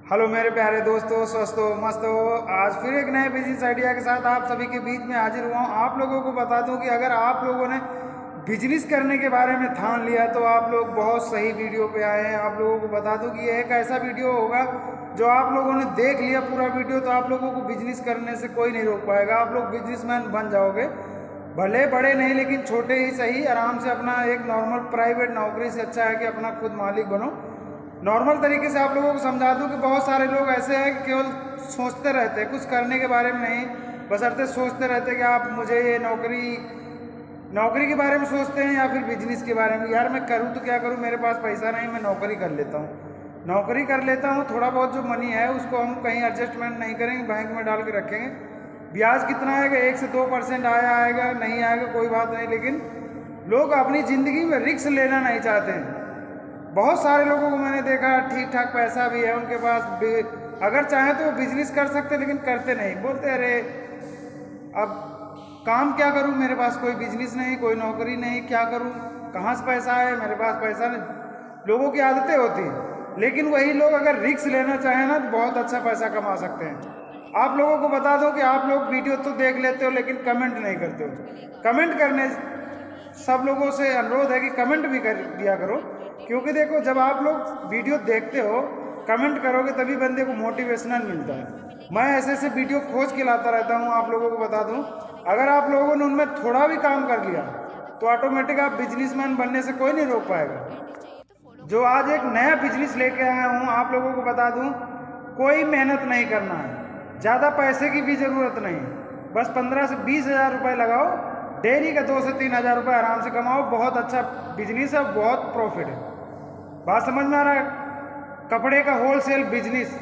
Hello मेरे प्यारे दोस्तों, स्वस्थ हो, मस्त हो। आज फिर एक नए बिजनेस आइडिया के साथ आप सभी के बीच में हाजिर हुआ हूँ। आप लोगों को बता दूं कि अगर आप लोगों ने बिजनेस करने के बारे में ठान लिया तो आप लोग बहुत सही वीडियो पे आए हैं। आप लोगों को बता दूं कि ये एक ऐसा वीडियो होगा जो आप लोगों ने देख लिया पूरा वीडियो तो आप लोगों को बिजनेस करने से कोई नहीं रोक पाएगा। आप लोग बिजनेसमैन बन जाओगे, भले बड़े नहीं लेकिन छोटे ही सही। आराम से अपना एक नॉर्मल प्राइवेट नौकरी से अच्छा है कि अपना खुद मालिक बनो। नॉर्मल तरीके से आप लोगों को समझा दूं कि बहुत सारे लोग ऐसे हैं कि केवल सोचते रहते हैं, कुछ करने के बारे में नहीं, बशर्ते सोचते रहते हैं कि आप मुझे ये नौकरी के बारे में सोचते हैं या फिर बिजनेस के बारे में। यार मैं करूँ तो क्या करूँ, मेरे पास पैसा नहीं, मैं नौकरी कर लेता हूँ। नौकरी कर लेता हूँ, थोड़ा बहुत जो मनी है उसको हम कहीं एडजस्टमेंट नहीं करेंगे, बैंक में डाल के रखेंगे। ब्याज कितना आएगा, 1 से 2% आएगा, नहीं आएगा कोई बात नहीं। लेकिन लोग अपनी ज़िंदगी में रिस्क लेना नहीं चाहते हैं। बहुत सारे लोगों को मैंने देखा, ठीक ठाक पैसा भी है उनके पास भी, अगर चाहे तो वो बिजनेस कर सकते लेकिन करते नहीं। बोलते अरे अब काम क्या करूं, मेरे पास कोई बिजनेस नहीं, कोई नौकरी नहीं, क्या करूं, कहाँ से पैसा आए, मेरे पास पैसा नहीं। लोगों की आदतें होती हैं। लेकिन वही लोग अगर रिस्क लेना चाहें ना तो बहुत अच्छा पैसा कमा सकते हैं। आप लोगों को बता दो कि आप लोग वीडियो तो देख लेते हो लेकिन कमेंट नहीं करते हो। कमेंट करने सब लोगों से अनुरोध है कि कमेंट भी कर दिया करो, क्योंकि देखो जब आप लोग वीडियो देखते हो कमेंट करोगे तभी बंदे को मोटिवेशनल मिलता है। मैं ऐसे ऐसे वीडियो खोज के लाता रहता हूँ। आप लोगों को बता दूँ, अगर आप लोगों ने उनमें थोड़ा भी काम कर लिया तो ऑटोमेटिक आप बिजनेसमैन बनने से कोई नहीं रोक पाएगा। जो आज एक नया बिजनेस लेके आया हूँ, आप लोगों को बता दूँ, कोई मेहनत नहीं करना है, ज़्यादा पैसे की भी ज़रूरत नहीं, बस 15 से 20 हज़ार रुपये लगाओ, डेली का 2 से 3 हज़ार रुपये आराम से कमाओ। बहुत अच्छा बिजनेस है, बहुत प्रॉफिट है। बात समझ में आ रहा है? कपड़े का होलसेल बिजनेस,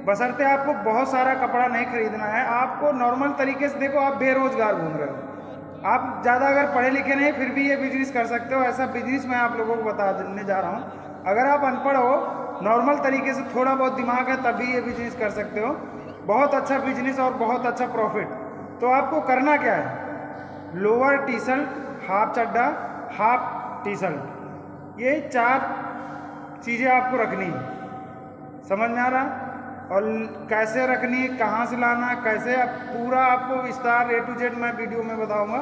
बशर्ते आपको बहुत सारा कपड़ा नहीं खरीदना है। आपको नॉर्मल तरीके से देखो, आप बेरोजगार घूम रहे हो, आप ज़्यादा अगर पढ़े लिखे नहीं फिर भी ये बिजनेस कर सकते हो। ऐसा बिजनेस मैं आप लोगों को बता देने जा रहा हूँ। अगर आप अनपढ़ हो, नॉर्मल तरीके से थोड़ा बहुत दिमाग है तभी ये बिजनेस कर सकते हो। बहुत अच्छा बिजनेस और बहुत अच्छा प्रॉफिट। तो आपको करना क्या है, लोअर टी शर्ट, हाफ चड्डा, हाफ टी शर्ट, ये 4 चीज़ें आपको रखनी है। समझ में आ रहा? और कैसे रखनी है, कहाँ से लाना है, कैसे, आप पूरा आपको विस्तार A to Z मैं वीडियो में बताऊंगा।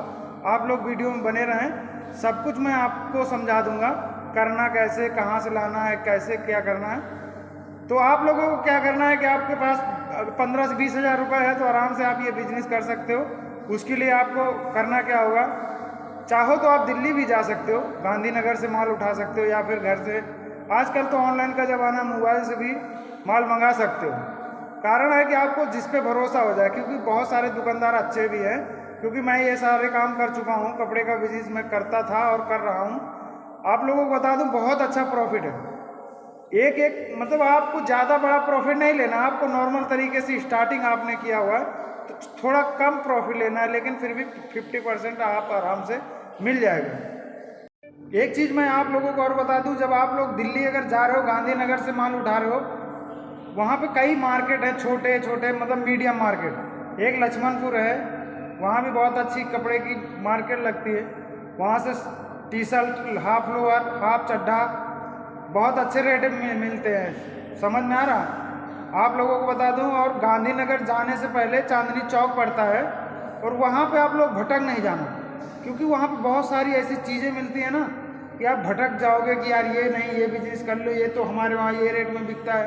आप लोग वीडियो में बने रहें, सब कुछ मैं आपको समझा दूंगा, करना कैसे, कहाँ से लाना है, कैसे क्या करना है। तो आप लोगों को क्या करना है कि आपके पास 15 से 20 हज़ार रुपये है तो आराम से आप ये बिजनेस कर सकते हो। उसके लिए आपको करना क्या होगा, चाहो तो आप दिल्ली भी जा सकते हो, गांधीनगर से माल उठा सकते हो, या फिर घर से, आजकल तो ऑनलाइन का ज़माना, मोबाइल से भी माल मंगा सकते हो। कारण है कि आपको जिस पे भरोसा हो जाए, क्योंकि बहुत सारे दुकानदार अच्छे भी हैं, क्योंकि मैं ये सारे काम कर चुका हूँ, कपड़े का बिजनेस मैं करता था और कर रहा हूँ। आप लोगों को बता दूँ बहुत अच्छा प्रॉफिट है। एक मतलब आपको ज़्यादा बड़ा प्रॉफिट नहीं लेना, आपको नॉर्मल तरीके से स्टार्टिंग आपने किया हुआ है तो थोड़ा कम प्रॉफिट लेना है, लेकिन फिर भी 50% आप आराम से मिल जाएगा। एक चीज़ मैं आप लोगों को और बता दूं, जब आप लोग दिल्ली अगर जा रहे हो, गांधीनगर से माल उठा रहे हो, वहाँ पे कई मार्केट है, छोटे छोटे मतलब मीडियम मार्केट। एक लक्ष्मणपुर है, वहाँ भी बहुत अच्छी कपड़े की मार्केट लगती है। वहाँ से T shirt, half lower, half चड्ढा बहुत अच्छे रेट में मिलते हैं। समझ में आ रहा? आप लोगों को बता दूं, और गांधीनगर जाने से पहले चांदनी चौक पड़ता है, और वहाँ पे आप लोग भटक नहीं जाना, क्योंकि वहाँ पे बहुत सारी ऐसी चीज़ें मिलती हैं ना कि आप भटक जाओगे कि यार ये नहीं, ये बिजनेस कर लो, ये तो हमारे वहाँ ये रेट में बिकता है।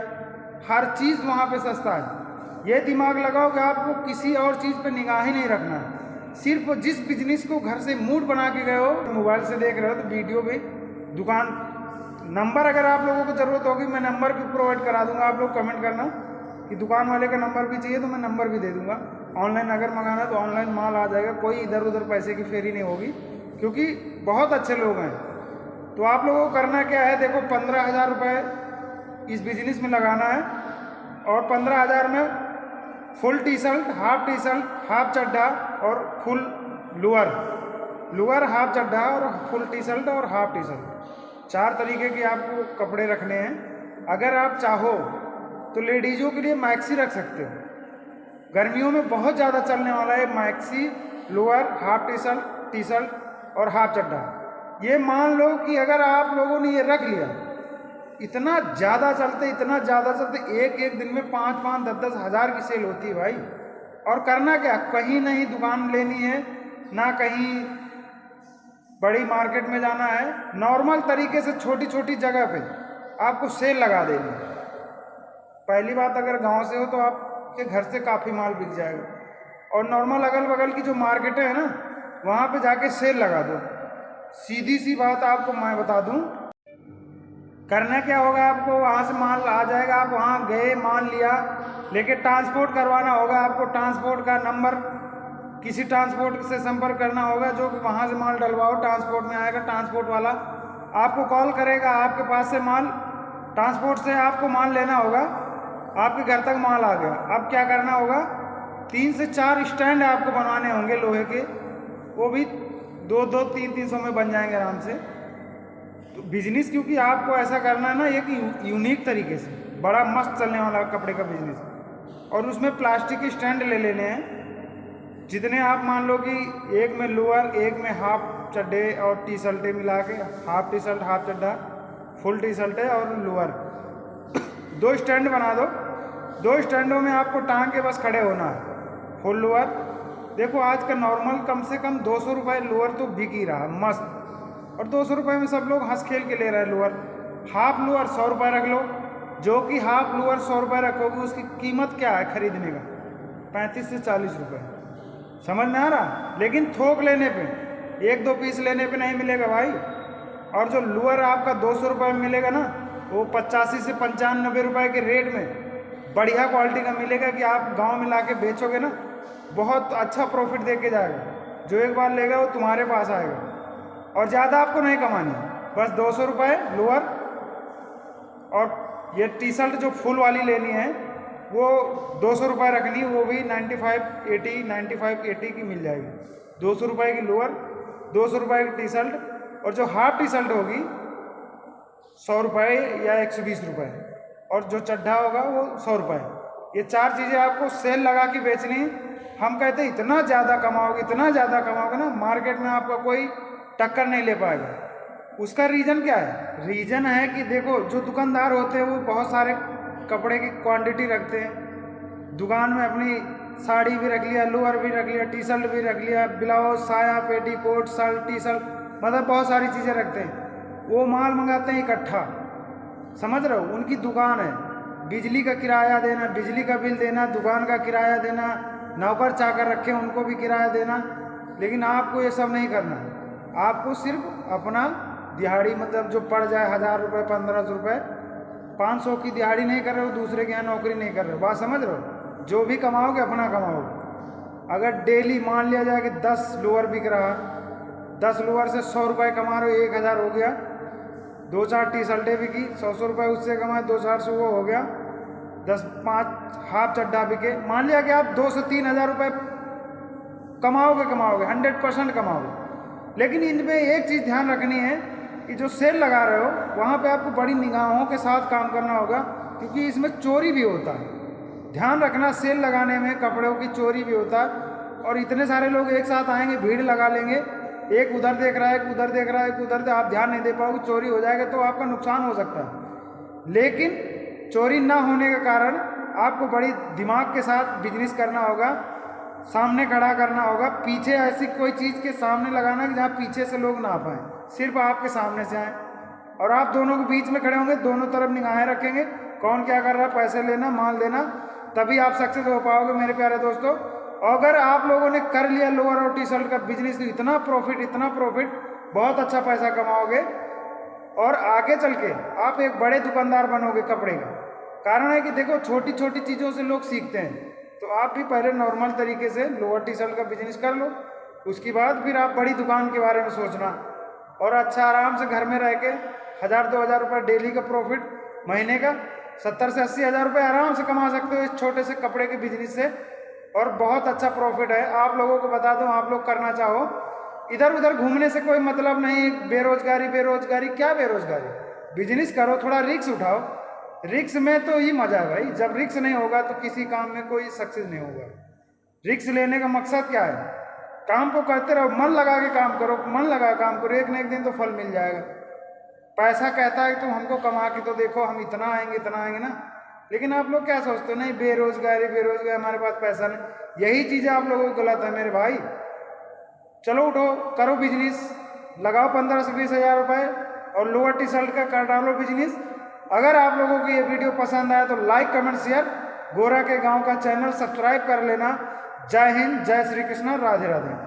हर चीज़ वहाँ पे सस्ता है। ये दिमाग लगाओ कि आपको किसी और चीज़ पे निगाह ही नहीं रखना है, सिर्फ जिस बिजनेस को घर से मूड बना के गए हो, मोबाइल से देख रहे हो तो वीडियो भी, दुकान नंबर अगर आप लोगों को ज़रूरत होगी मैं नंबर भी प्रोवाइड करा दूंगा। आप लोग कमेंट करना कि दुकान वाले का नंबर भी चाहिए तो मैं नंबर भी दे दूंगा। ऑनलाइन अगर मंगाना तो ऑनलाइन माल आ जाएगा, कोई इधर उधर पैसे की फेरी नहीं होगी, क्योंकि बहुत अच्छे लोग हैं। तो आप लोगों को करना क्या है, देखो 15 हज़ार रुपये इस बिजनेस में लगाना है, और 15 हज़ार में full T shirt, half T shirt, half चड्ढा और फुल लोअर, हाफ चड्ढा और फुल टी शर्ट और हाफ टी शर्ट, 4 तरीके के आपको कपड़े रखने हैं। अगर आप चाहो तो लेडीज़ों के लिए मैक्सी रख सकते हो, गर्मियों में बहुत ज़्यादा चलने वाला है maxi, lower, half T shirt और हाफ चड्ढा। ये मान लो कि अगर आप लोगों ने ये रख लिया इतना ज़्यादा चलते, इतना ज़्यादा चलते, एक एक दिन में 5-5, 10-10 हज़ार की सेल होती है भाई। और करना क्या, कहीं नहीं दुकान लेनी है, ना कहीं बड़ी मार्केट में जाना है, नॉर्मल तरीके से छोटी छोटी जगह पे आपको सेल लगा देनी है। पहली बात, अगर गांव से हो तो आपके घर से काफ़ी माल बिक जाएगा, और नॉर्मल अगल बगल की जो मार्केटें हैं ना, वहाँ पे जाके सेल लगा दो। सीधी सी बात आपको मैं बता दूँ, करना क्या होगा, आपको वहाँ से माल आ जाएगा, आप वहाँ गए, माल लिया, लेके ट्रांसपोर्ट करवाना होगा आपको। ट्रांसपोर्ट का नंबर, किसी ट्रांसपोर्ट से संपर्क करना होगा जो कि वहाँ से माल डलवाओ, ट्रांसपोर्ट में आएगा, ट्रांसपोर्ट वाला आपको कॉल करेगा, आपके पास से माल, ट्रांसपोर्ट से आपको माल लेना होगा, आपके घर तक माल आ गया। अब क्या करना होगा, 3 से 4 स्टैंड आपको बनवाने होंगे लोहे के, वो भी 2-2, 3-300 में बन जाएंगे आराम से। तो बिजनेस क्योंकि आपको ऐसा करना है ना, एक यूनिक तरीके से, बड़ा मस्त चलने वाला कपड़े का बिजनेस, और उसमें प्लास्टिक के स्टैंड ले लेने हैं जितने आप मान लो कि एक में लोअर, एक में हाफ चड्डे और टी शर्टें मिला के, हाफ टी शर्ट, हाफ चड्डा, फुल टी शर्टें और लोअर, 2 स्टैंड बना दो। 2 स्टैंडों में आपको टांग के बस खड़े होना है। फुल लोअर, देखो आज का नॉर्मल कम से कम 200 रुपये लोअर तो बिक ही रहा मस्त, और 200 रुपये में सब लोग हंस खेल के ले रहे हैं लोअर। हाफ लोअर 100 रुपये रख लो, जो कि हाफ लोअर 100 रुपये रखोगे, उसकी कीमत क्या है खरीदने का, 35 से 40 रुपये। समझ में आ रहा, लेकिन थोक लेने पे, 1-2 पीस लेने पे नहीं मिलेगा भाई। और जो लोअर आपका 200 रुपये में मिलेगा ना, वो 85 से 95 रुपये के रेट में बढ़िया क्वालिटी का मिलेगा, कि आप गांव में लाके बेचोगे ना, बहुत अच्छा प्रॉफिट दे के जाएगा। जो एक बार लेगा वो तुम्हारे पास आएगा, और ज़्यादा आपको नहीं कमानी, बस 200 रुपये लोअर। और ये टी शर्ट जो फुल वाली लेनी है वो 200 रुपये रखनी, वो भी 95-80 की मिल जाएगी। 200 रुपये की लोअर, 200 रुपये की टी शर्ट, और जो हाफ टी शर्ट होगी 100 रुपये या 120 रुपये, और जो चड्ढा होगा वो 100 रुपये। ये 4 चीज़ें आपको सेल लगा के बेचनी है। हम कहते हैं इतना ज़्यादा कमाओगे, इतना ज़्यादा कमाओगे ना, मार्केट में आपका कोई टक्कर नहीं ले पाएगा। उसका रीज़न क्या है, रीज़न है कि देखो, जो दुकानदार होते हैं वो बहुत सारे कपड़े की क्वांटिटी रखते हैं दुकान में, अपनी साड़ी भी रख लिया, लोअर भी रख लिया, टी शर्ट भी रख लिया, ब्लाउज, साया, पेटीकोट, शर्ट, टी शर्ट, मतलब बहुत सारी चीज़ें रखते हैं। वो माल मंगाते हैं इकट्ठा, समझ रहे हो, उनकी दुकान है, बिजली का किराया देना, बिजली का बिल देना, दुकान का किराया देना, नौकर चाकर रखे उनको भी किराया देना। लेकिन आपको ये सब नहीं करना, आपको सिर्फ अपना दिहाड़ी, मतलब जो पड़ जाए 1000 रुपये, 1500 रुपये, 500 की दिहाड़ी नहीं कर रहे हो, दूसरे के यहाँ नौकरी नहीं कर रहे हो, बात समझ रहे हो। जो भी कमाओगे अपना कमाओगे। अगर डेली मान लिया जाए कि 10 लोअर बिक रहा, 10 लोअर से 100 रुपये कमा रहे हो, 1000 हो गया। 2-4 टी शर्टें बिकी, 100 रुपये उससे कमाए, 2-400 वो हो गया। 10-5 हाफ चड्ढा बिके, मान लिया कि आप 2 से 3 हज़ार रुपये कमाओगे, 100% कमाओगे। लेकिन इनमें एक चीज़ ध्यान रखनी है कि जो सेल लगा रहे हो वहाँ पे आपको बड़ी निगाहों के साथ काम करना होगा, क्योंकि इसमें चोरी भी होता है। ध्यान रखना, सेल लगाने में कपड़ों की चोरी भी होता है। और इतने सारे लोग एक साथ आएंगे, भीड़ लगा लेंगे, एक उधर देख रहा है, एक उधर देख रहा है, एक उधर, आप ध्यान नहीं दे पाओगे, चोरी हो जाएगा तो आपका नुकसान हो सकता है। लेकिन चोरी ना होने के कारण आपको बड़ी दिमाग के साथ बिजनेस करना होगा, सामने खड़ा करना होगा, पीछे ऐसी कोई चीज़ के सामने लगाना कि जहाँ पीछे से लोग ना पाएँ, सिर्फ आपके सामने से आए, और आप दोनों के बीच में खड़े होंगे, दोनों तरफ निगाहें रखेंगे, कौन क्या कर रहा है, पैसे लेना, माल देना, तभी आप सक्सेस हो पाओगे मेरे प्यारे दोस्तों। अगर आप लोगों ने कर लिया लोअर और टी शर्ट का बिजनेस, तो इतना प्रॉफिट, बहुत अच्छा पैसा कमाओगे, और आगे चल के आप एक बड़े दुकानदार बनोगे कपड़े का। कारण है कि देखो, छोटी छोटी चीज़ों से लोग सीखते हैं, तो आप भी पहले नॉर्मल तरीके से लोअर टी शर्ट का बिजनेस कर लो, उसके बाद फिर आप बड़ी दुकान के बारे में सोचना, और अच्छा आराम से घर में रह के 1000-2000 रुपये डेली का प्रॉफिट, महीने का 70 से 80 हज़ार रुपये आराम से कमा सकते हो इस छोटे से कपड़े के बिजनेस से, और बहुत अच्छा प्रॉफिट है। आप लोगों को बता दूं, आप लोग करना चाहो, इधर उधर घूमने से कोई मतलब नहीं। बेरोजगारी क्या बेरोजगारी, बिजनेस करो, थोड़ा रिस्क उठाओ। रिस्क में तो ही मजा है भाई, जब रिस्क नहीं होगा तो किसी काम में कोई सक्सेस नहीं होगा। रिस्क लेने का मकसद क्या है, काम को करते रहो, मन लगा के काम करो, मन लगा काम करो, एक न एक दिन तो फल मिल जाएगा। पैसा कहता है कि तुम हमको कमा के तो देखो, हम इतना आएंगे ना। लेकिन आप लोग क्या सोचते हो, नहीं बेरोजगारी हमारे पास पैसा नहीं। यही चीज़ें आप लोगों को गलत है मेरे भाई। चलो उठो, करो बिजनेस, लगाओ 15 से 20 हज़ार रुपये और लोअर टी शर्ट का कर डालो बिजनेस। अगर आप लोगों को ये वीडियो पसंद आया तो लाइक कमेंट शेयर, गोरा के गांव का चैनल सब्सक्राइब कर लेना। जय हिंद, जय श्री कृष्ण, राधे राधे।